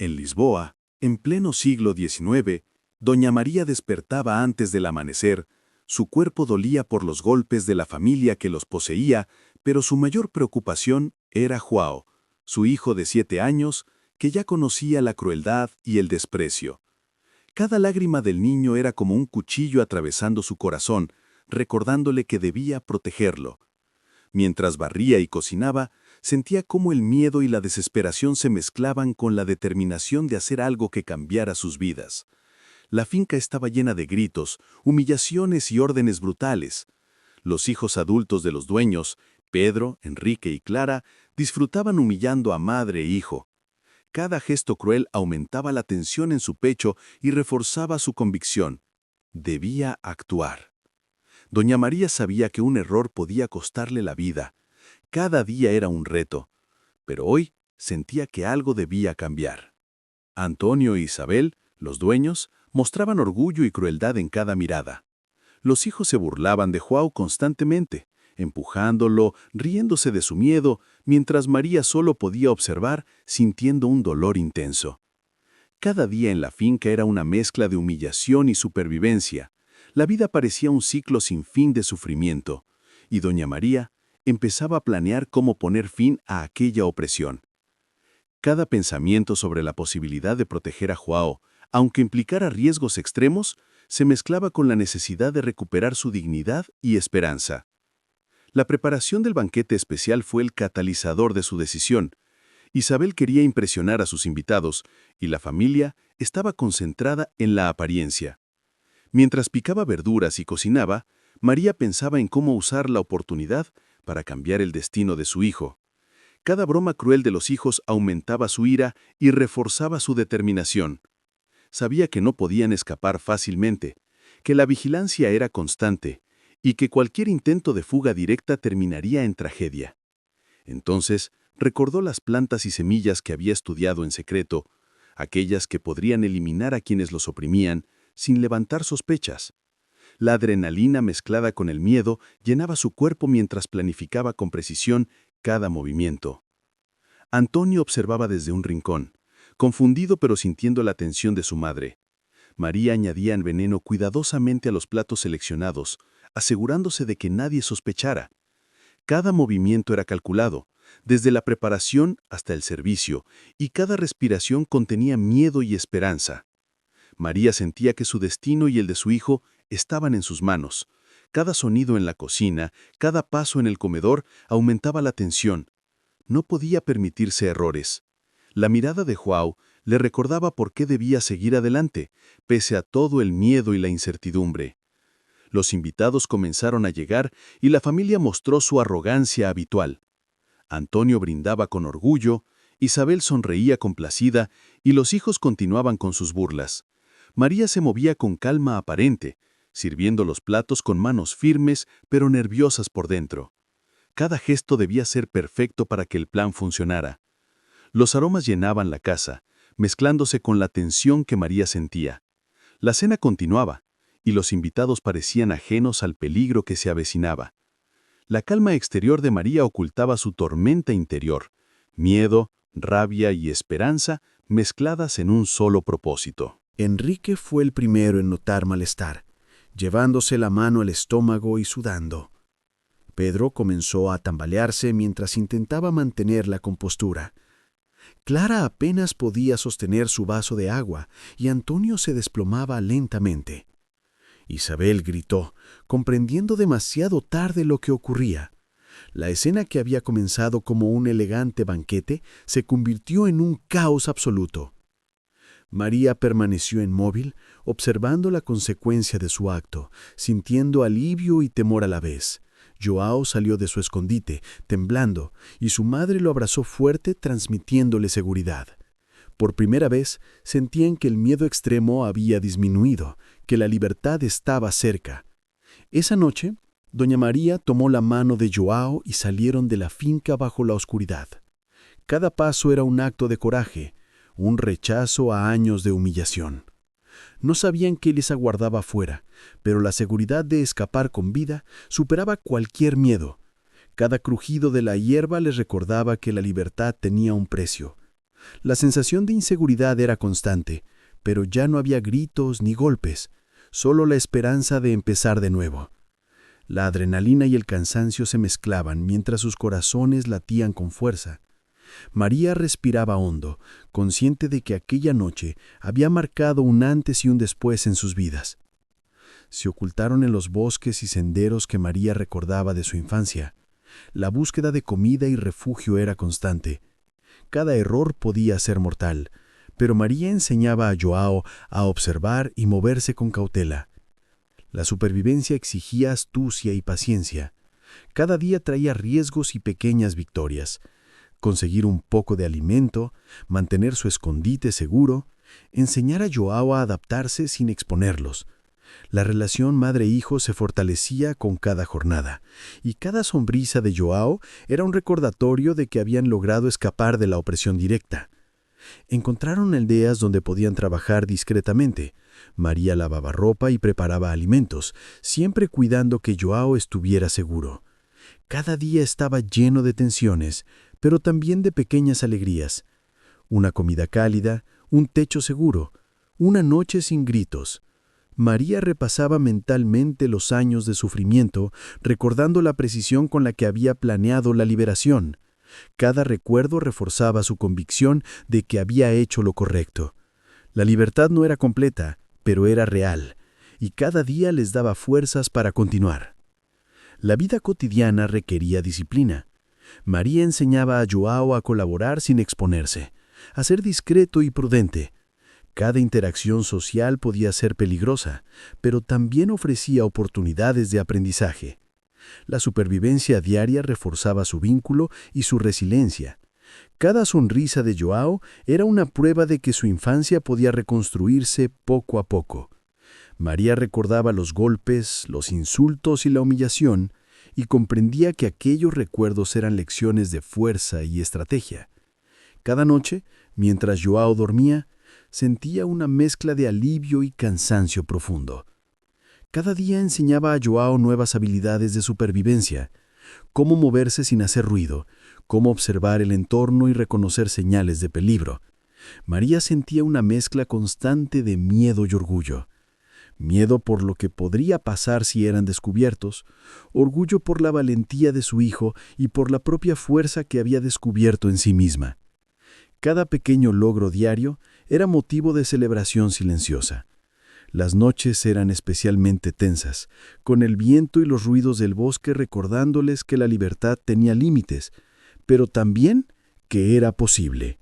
En Lisboa, en pleno siglo XIX, doña María despertaba antes del amanecer, su cuerpo dolía por los golpes de la familia que los poseía, pero su mayor preocupación era João, su hijo de 7 años, que ya conocía la crueldad y el desprecio. Cada lágrima del niño era como un cuchillo atravesando su corazón, recordándole que debía protegerlo. Mientras barría y cocinaba, sentía cómo el miedo y la desesperación se mezclaban con la determinación de hacer algo que cambiara sus vidas. La finca estaba llena de gritos, humillaciones y órdenes brutales. Los hijos adultos de los dueños, Pedro, Enrique y Clara, disfrutaban humillando a madre e hijo. Cada gesto cruel aumentaba la tensión en su pecho y reforzaba su convicción. Debía actuar. Doña María sabía que un error podía costarle la vida. Cada día era un reto, pero hoy sentía que algo debía cambiar. Antonio e Isabel, los dueños, mostraban orgullo y crueldad en cada mirada. Los hijos se burlaban de João constantemente, empujándolo, riéndose de su miedo, mientras María solo podía observar, sintiendo un dolor intenso. Cada día en la finca era una mezcla de humillación y supervivencia. La vida parecía un ciclo sin fin de sufrimiento, y doña María empezaba a planear cómo poner fin a aquella opresión. Cada pensamiento sobre la posibilidad de proteger a João, aunque implicara riesgos extremos, se mezclaba con la necesidad de recuperar su dignidad y esperanza. La preparación del banquete especial fue el catalizador de su decisión. Isabel quería impresionar a sus invitados, y la familia estaba concentrada en la apariencia. Mientras picaba verduras y cocinaba, María pensaba en cómo usar la oportunidad para cambiar el destino de su hijo. Cada broma cruel de los hijos aumentaba su ira y reforzaba su determinación. Sabía que no podían escapar fácilmente, que la vigilancia era constante y que cualquier intento de fuga directa terminaría en tragedia. Entonces, recordó las plantas y semillas que había estudiado en secreto, aquellas que podrían eliminar a quienes los oprimían sin levantar sospechas. La adrenalina mezclada con el miedo llenaba su cuerpo mientras planificaba con precisión cada movimiento. Antonio observaba desde un rincón, confundido pero sintiendo la tensión de su madre. María añadía el veneno cuidadosamente a los platos seleccionados, asegurándose de que nadie sospechara. Cada movimiento era calculado, desde la preparación hasta el servicio, y cada respiración contenía miedo y esperanza. María sentía que su destino y el de su hijo estaban en sus manos. Cada sonido en la cocina, cada paso en el comedor aumentaba la tensión. No podía permitirse errores. La mirada de João le recordaba por qué debía seguir adelante, pese a todo el miedo y la incertidumbre. Los invitados comenzaron a llegar y la familia mostró su arrogancia habitual. Antonio brindaba con orgullo, Isabel sonreía complacida y los hijos continuaban con sus burlas. María se movía con calma aparente, sirviendo los platos con manos firmes pero nerviosas por dentro. Cada gesto debía ser perfecto para que el plan funcionara. Los aromas llenaban la casa, mezclándose con la tensión que María sentía. La cena continuaba, y los invitados parecían ajenos al peligro que se avecinaba. La calma exterior de María ocultaba su tormenta interior, miedo, rabia y esperanza mezcladas en un solo propósito. Enrique fue el primero en notar malestar, llevándose la mano al estómago y sudando. Pedro comenzó a tambalearse mientras intentaba mantener la compostura. Clara apenas podía sostener su vaso de agua y Antonio se desplomaba lentamente. Isabel gritó, comprendiendo demasiado tarde lo que ocurría. La escena que había comenzado como un elegante banquete se convirtió en un caos absoluto. María permaneció inmóvil, observando la consecuencia de su acto, sintiendo alivio y temor a la vez. João salió de su escondite, temblando, y su madre lo abrazó fuerte, transmitiéndole seguridad. Por primera vez, sentían que el miedo extremo había disminuido, que la libertad estaba cerca. Esa noche, doña María tomó la mano de João y salieron de la finca bajo la oscuridad. Cada paso era un acto de coraje, un rechazo a años de humillación. No sabían qué les aguardaba afuera, pero la seguridad de escapar con vida superaba cualquier miedo. Cada crujido de la hierba les recordaba que la libertad tenía un precio. La sensación de inseguridad era constante, pero ya no había gritos ni golpes, solo la esperanza de empezar de nuevo. La adrenalina y el cansancio se mezclaban mientras sus corazones latían con fuerza. María respiraba hondo, consciente de que aquella noche había marcado un antes y un después en sus vidas. Se ocultaron en los bosques y senderos que María recordaba de su infancia. La búsqueda de comida y refugio era constante. Cada error podía ser mortal, pero María enseñaba a Joao a observar y moverse con cautela. La supervivencia exigía astucia y paciencia. Cada día traía riesgos y pequeñas victorias. Conseguir un poco de alimento, mantener su escondite seguro, enseñar a Joao a adaptarse sin exponerlos. La relación madre-hijo se fortalecía con cada jornada, y cada sonrisa de Joao era un recordatorio de que habían logrado escapar de la opresión directa. Encontraron aldeas donde podían trabajar discretamente. María lavaba ropa y preparaba alimentos, siempre cuidando que Joao estuviera seguro. Cada día estaba lleno de tensiones, pero también de pequeñas alegrías. Una comida cálida, un techo seguro, una noche sin gritos. María repasaba mentalmente los años de sufrimiento, recordando la precisión con la que había planeado la liberación. Cada recuerdo reforzaba su convicción de que había hecho lo correcto. La libertad no era completa, pero era real, y cada día les daba fuerzas para continuar. La vida cotidiana requería disciplina. María enseñaba a Joao a colaborar sin exponerse, a ser discreto y prudente. Cada interacción social podía ser peligrosa, pero también ofrecía oportunidades de aprendizaje. La supervivencia diaria reforzaba su vínculo y su resiliencia. Cada sonrisa de Joao era una prueba de que su infancia podía reconstruirse poco a poco. María recordaba los golpes, los insultos y la humillación, y comprendía que aquellos recuerdos eran lecciones de fuerza y estrategia. Cada noche, mientras Joao dormía, sentía una mezcla de alivio y cansancio profundo. Cada día enseñaba a Joao nuevas habilidades de supervivencia, cómo moverse sin hacer ruido, cómo observar el entorno y reconocer señales de peligro. María sentía una mezcla constante de miedo y orgullo. Miedo por lo que podría pasar si eran descubiertos, orgullo por la valentía de su hijo y por la propia fuerza que había descubierto en sí misma. Cada pequeño logro diario era motivo de celebración silenciosa. Las noches eran especialmente tensas, con el viento y los ruidos del bosque recordándoles que la libertad tenía límites, pero también que era posible.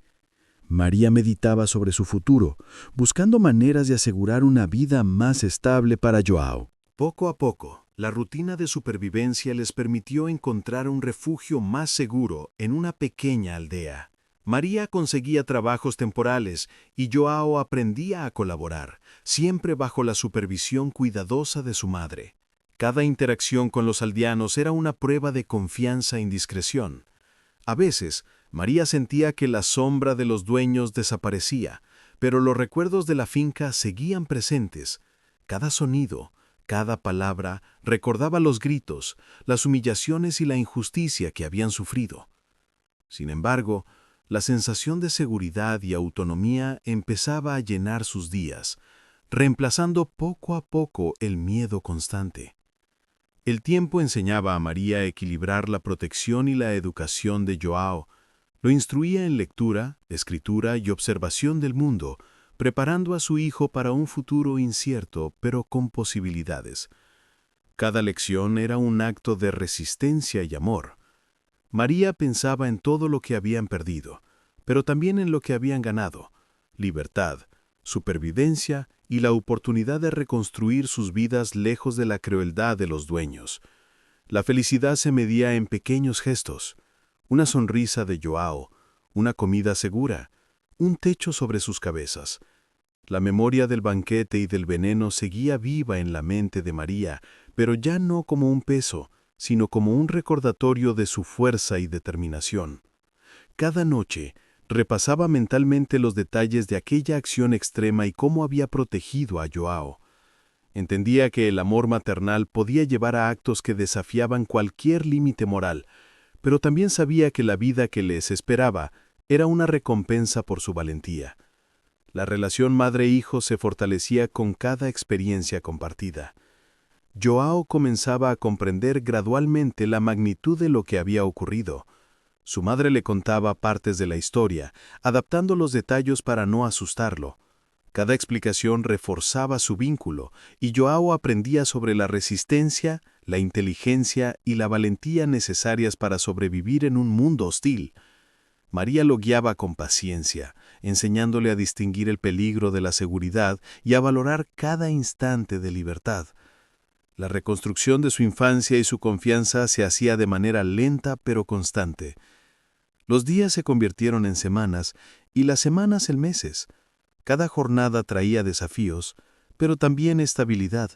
María meditaba sobre su futuro, buscando maneras de asegurar una vida más estable para Joao. Poco a poco, la rutina de supervivencia les permitió encontrar un refugio más seguro en una pequeña aldea. María conseguía trabajos temporales y Joao aprendía a colaborar, siempre bajo la supervisión cuidadosa de su madre. Cada interacción con los aldeanos era una prueba de confianza e indiscreción. A veces, María sentía que la sombra de los dueños desaparecía, pero los recuerdos de la finca seguían presentes. Cada sonido, cada palabra recordaba los gritos, las humillaciones y la injusticia que habían sufrido. Sin embargo, la sensación de seguridad y autonomía empezaba a llenar sus días, reemplazando poco a poco el miedo constante. El tiempo enseñaba a María a equilibrar la protección y la educación de Joao. Lo instruía en lectura, escritura y observación del mundo, preparando a su hijo para un futuro incierto, pero con posibilidades. Cada lección era un acto de resistencia y amor. María pensaba en todo lo que habían perdido, pero también en lo que habían ganado: libertad, supervivencia y la oportunidad de reconstruir sus vidas lejos de la crueldad de los dueños. La felicidad se medía en pequeños gestos: una sonrisa de Joao, una comida segura, un techo sobre sus cabezas. La memoria del banquete y del veneno seguía viva en la mente de María, pero ya no como un peso, sino como un recordatorio de su fuerza y determinación. Cada noche, repasaba mentalmente los detalles de aquella acción extrema y cómo había protegido a Joao. Entendía que el amor maternal podía llevar a actos que desafiaban cualquier límite moral, pero también sabía que la vida que les esperaba era una recompensa por su valentía. La relación madre-hijo se fortalecía con cada experiencia compartida. João comenzaba a comprender gradualmente la magnitud de lo que había ocurrido. Su madre le contaba partes de la historia, adaptando los detalles para no asustarlo. Cada explicación reforzaba su vínculo, y João aprendía sobre la resistencia, la inteligencia y la valentía necesarias para sobrevivir en un mundo hostil. María lo guiaba con paciencia, enseñándole a distinguir el peligro de la seguridad y a valorar cada instante de libertad. La reconstrucción de su infancia y su confianza se hacía de manera lenta pero constante. Los días se convirtieron en semanas y las semanas en meses. Cada jornada traía desafíos, pero también estabilidad.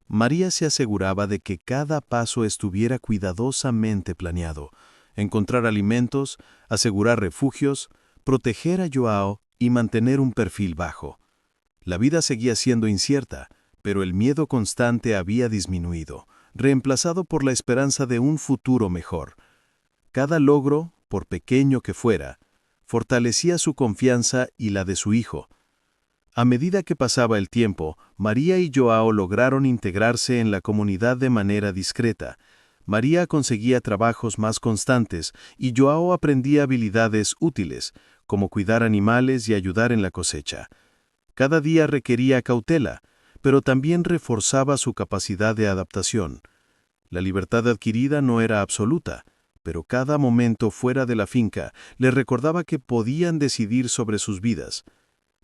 María se aseguraba de que cada paso estuviera cuidadosamente planeado: encontrar alimentos, asegurar refugios, proteger a João y mantener un perfil bajo. La vida seguía siendo incierta, pero el miedo constante había disminuido, reemplazado por la esperanza de un futuro mejor. Cada logro, por pequeño que fuera, fortalecía su confianza y la de su hijo. A medida que pasaba el tiempo, María y João lograron integrarse en la comunidad de manera discreta. María conseguía trabajos más constantes y João aprendía habilidades útiles, como cuidar animales y ayudar en la cosecha. Cada día requería cautela, pero también reforzaba su capacidad de adaptación. La libertad adquirida no era absoluta, pero cada momento fuera de la finca le recordaba que podían decidir sobre sus vidas.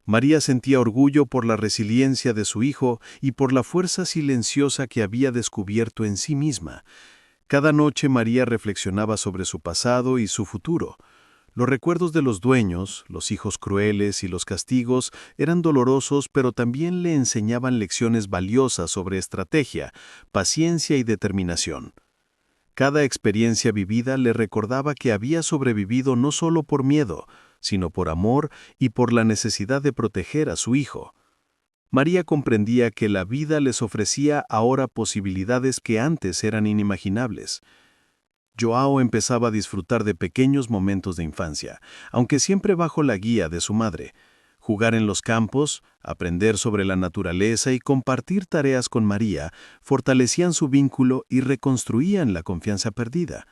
María sentía orgullo por la resiliencia de su hijo y por la fuerza silenciosa que había descubierto en sí misma. Cada noche María reflexionaba sobre su pasado y su futuro. Los recuerdos de los dueños, los hijos crueles y los castigos eran dolorosos, pero también le enseñaban lecciones valiosas sobre estrategia, paciencia y determinación. Cada experiencia vivida le recordaba que había sobrevivido no solo por miedo, sino por amor y por la necesidad de proteger a su hijo. María comprendía que la vida les ofrecía ahora posibilidades que antes eran inimaginables. João empezaba a disfrutar de pequeños momentos de infancia, aunque siempre bajo la guía de su madre. Jugar en los campos, aprender sobre la naturaleza y compartir tareas con María fortalecían su vínculo y reconstruían la confianza perdida.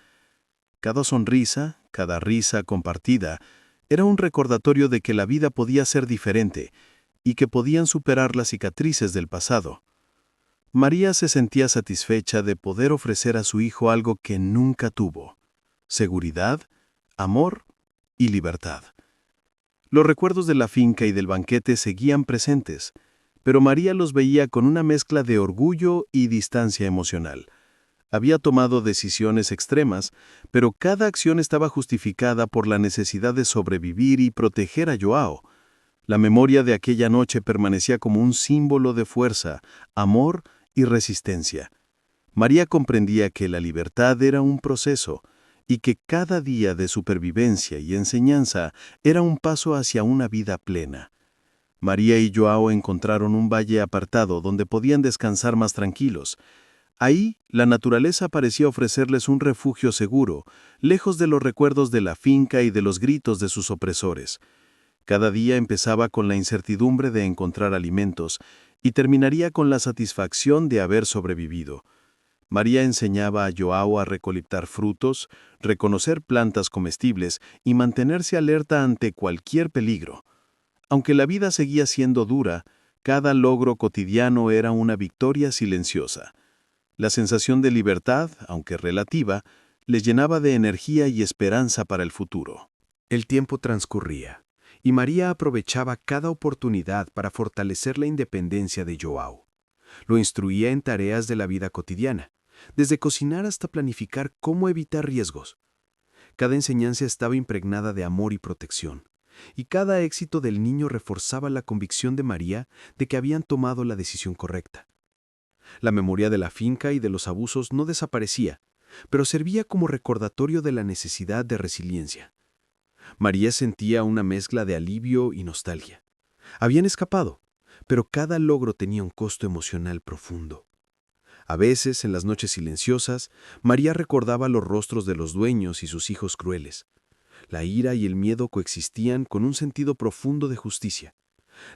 Cada sonrisa, cada risa compartida, era un recordatorio de que la vida podía ser diferente y que podían superar las cicatrices del pasado. María se sentía satisfecha de poder ofrecer a su hijo algo que nunca tuvo: seguridad, amor y libertad. Los recuerdos de la finca y del banquete seguían presentes, pero María los veía con una mezcla de orgullo y distancia emocional. Había tomado decisiones extremas, pero cada acción estaba justificada por la necesidad de sobrevivir y proteger a João. La memoria de aquella noche permanecía como un símbolo de fuerza, amor y resistencia. María comprendía que la libertad era un proceso y que cada día de supervivencia y enseñanza era un paso hacia una vida plena. María y João encontraron un valle apartado donde podían descansar más tranquilos. Ahí, la naturaleza parecía ofrecerles un refugio seguro, lejos de los recuerdos de la finca y de los gritos de sus opresores. Cada día empezaba con la incertidumbre de encontrar alimentos y terminaría con la satisfacción de haber sobrevivido. María enseñaba a João a recolectar frutos, reconocer plantas comestibles y mantenerse alerta ante cualquier peligro. Aunque la vida seguía siendo dura, cada logro cotidiano era una victoria silenciosa. La sensación de libertad, aunque relativa, les llenaba de energía y esperanza para el futuro. El tiempo transcurría, y María aprovechaba cada oportunidad para fortalecer la independencia de João. Lo instruía en tareas de la vida cotidiana, desde cocinar hasta planificar cómo evitar riesgos. Cada enseñanza estaba impregnada de amor y protección, y cada éxito del niño reforzaba la convicción de María de que habían tomado la decisión correcta. La memoria de la finca y de los abusos no desaparecía, pero servía como recordatorio de la necesidad de resiliencia. María sentía una mezcla de alivio y nostalgia. Habían escapado, pero cada logro tenía un costo emocional profundo. A veces, en las noches silenciosas, María recordaba los rostros de los dueños y sus hijos crueles. La ira y el miedo coexistían con un sentido profundo de justicia.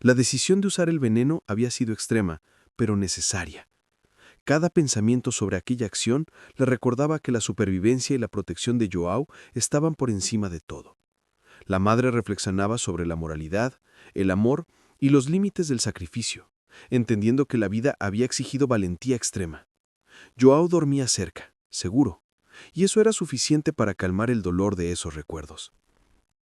La decisión de usar el veneno había sido extrema, pero necesaria. Cada pensamiento sobre aquella acción le recordaba que la supervivencia y la protección de Joao estaban por encima de todo. La madre reflexionaba sobre la moralidad, el amor y los límites del sacrificio, entendiendo que la vida había exigido valentía extrema. Joao dormía cerca, seguro, y eso era suficiente para calmar el dolor de esos recuerdos.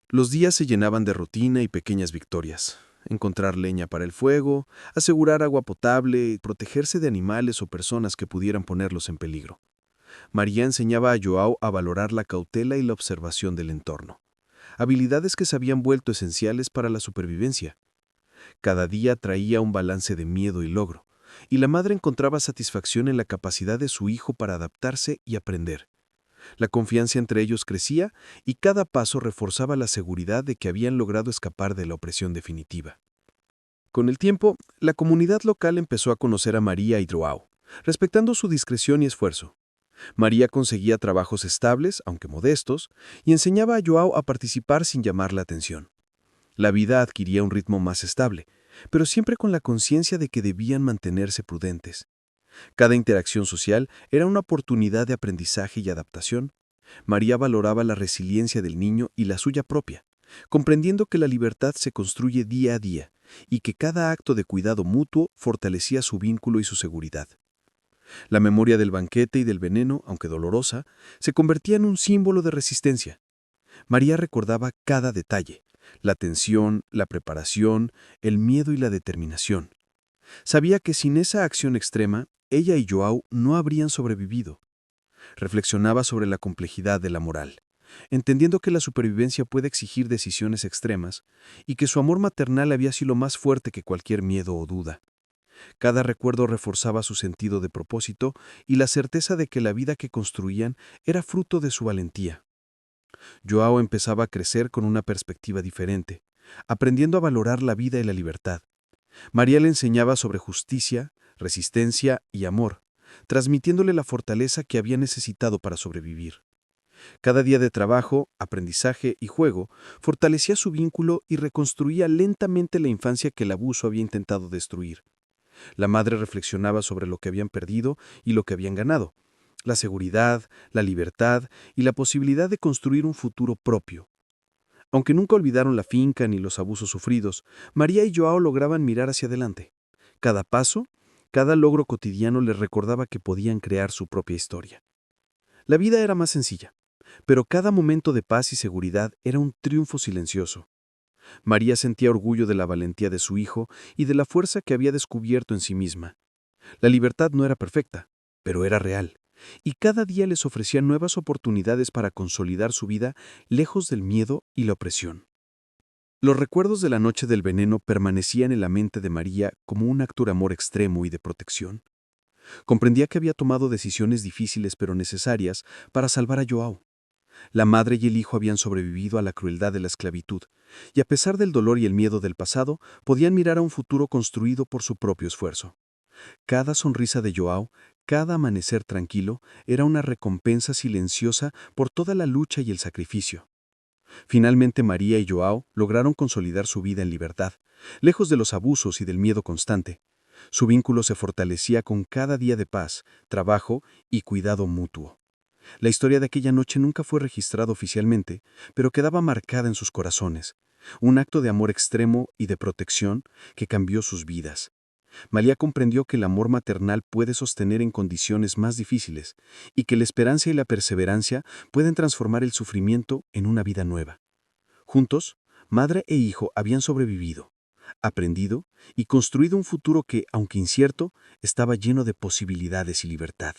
Los días se llenaban de rutina y pequeñas victorias. Encontrar leña para el fuego, asegurar agua potable y protegerse de animales o personas que pudieran ponerlos en peligro. María enseñaba a Joao a valorar la cautela y la observación del entorno, habilidades que se habían vuelto esenciales para la supervivencia. Cada día traía un balance de miedo y logro, y la madre encontraba satisfacción en la capacidad de su hijo para adaptarse y aprender. La confianza entre ellos crecía y cada paso reforzaba la seguridad de que habían logrado escapar de la opresión definitiva. Con el tiempo, la comunidad local empezó a conocer a María y Joao, respetando su discreción y esfuerzo. María conseguía trabajos estables, aunque modestos, y enseñaba a Joao a participar sin llamar la atención. La vida adquiría un ritmo más estable, pero siempre con la conciencia de que debían mantenerse prudentes. Cada interacción social era una oportunidad de aprendizaje y adaptación. María valoraba la resiliencia del niño y la suya propia, comprendiendo que la libertad se construye día a día y que cada acto de cuidado mutuo fortalecía su vínculo y su seguridad. La memoria del banquete y del veneno, aunque dolorosa, se convertía en un símbolo de resistencia. María recordaba cada detalle: la tensión, la preparación, el miedo y la determinación. Sabía que sin esa acción extrema, ella y Joao no habrían sobrevivido. Reflexionaba sobre la complejidad de la moral, entendiendo que la supervivencia puede exigir decisiones extremas y que su amor maternal había sido más fuerte que cualquier miedo o duda. Cada recuerdo reforzaba su sentido de propósito y la certeza de que la vida que construían era fruto de su valentía. Joao empezaba a crecer con una perspectiva diferente, aprendiendo a valorar la vida y la libertad. María le enseñaba sobre justicia, resistencia y amor, transmitiéndole la fortaleza que había necesitado para sobrevivir. Cada día de trabajo, aprendizaje y juego fortalecía su vínculo y reconstruía lentamente la infancia que el abuso había intentado destruir. La madre reflexionaba sobre lo que habían perdido y lo que habían ganado: la seguridad, la libertad y la posibilidad de construir un futuro propio. Aunque nunca olvidaron la finca ni los abusos sufridos, María y Joao lograban mirar hacia adelante. Cada paso, cada logro cotidiano les recordaba que podían crear su propia historia. La vida era más sencilla, pero cada momento de paz y seguridad era un triunfo silencioso. María sentía orgullo de la valentía de su hijo y de la fuerza que había descubierto en sí misma. La libertad no era perfecta, pero era real, y cada día les ofrecía nuevas oportunidades para consolidar su vida lejos del miedo y la opresión. Los recuerdos de la noche del veneno permanecían en la mente de María como un acto de amor extremo y de protección. Comprendía que había tomado decisiones difíciles pero necesarias para salvar a Joao. La madre y el hijo habían sobrevivido a la crueldad de la esclavitud, y a pesar del dolor y el miedo del pasado, podían mirar a un futuro construido por su propio esfuerzo. Cada sonrisa de Joao, cada amanecer tranquilo, era una recompensa silenciosa por toda la lucha y el sacrificio. Finalmente María y Joao lograron consolidar su vida en libertad, lejos de los abusos y del miedo constante. Su vínculo se fortalecía con cada día de paz, trabajo y cuidado mutuo. La historia de aquella noche nunca fue registrada oficialmente, pero quedaba marcada en sus corazones, un acto de amor extremo y de protección que cambió sus vidas. María comprendió que el amor maternal puede sostener en condiciones más difíciles y que la esperanza y la perseverancia pueden transformar el sufrimiento en una vida nueva. Juntos, madre e hijo habían sobrevivido, aprendido y construido un futuro que, aunque incierto, estaba lleno de posibilidades y libertad.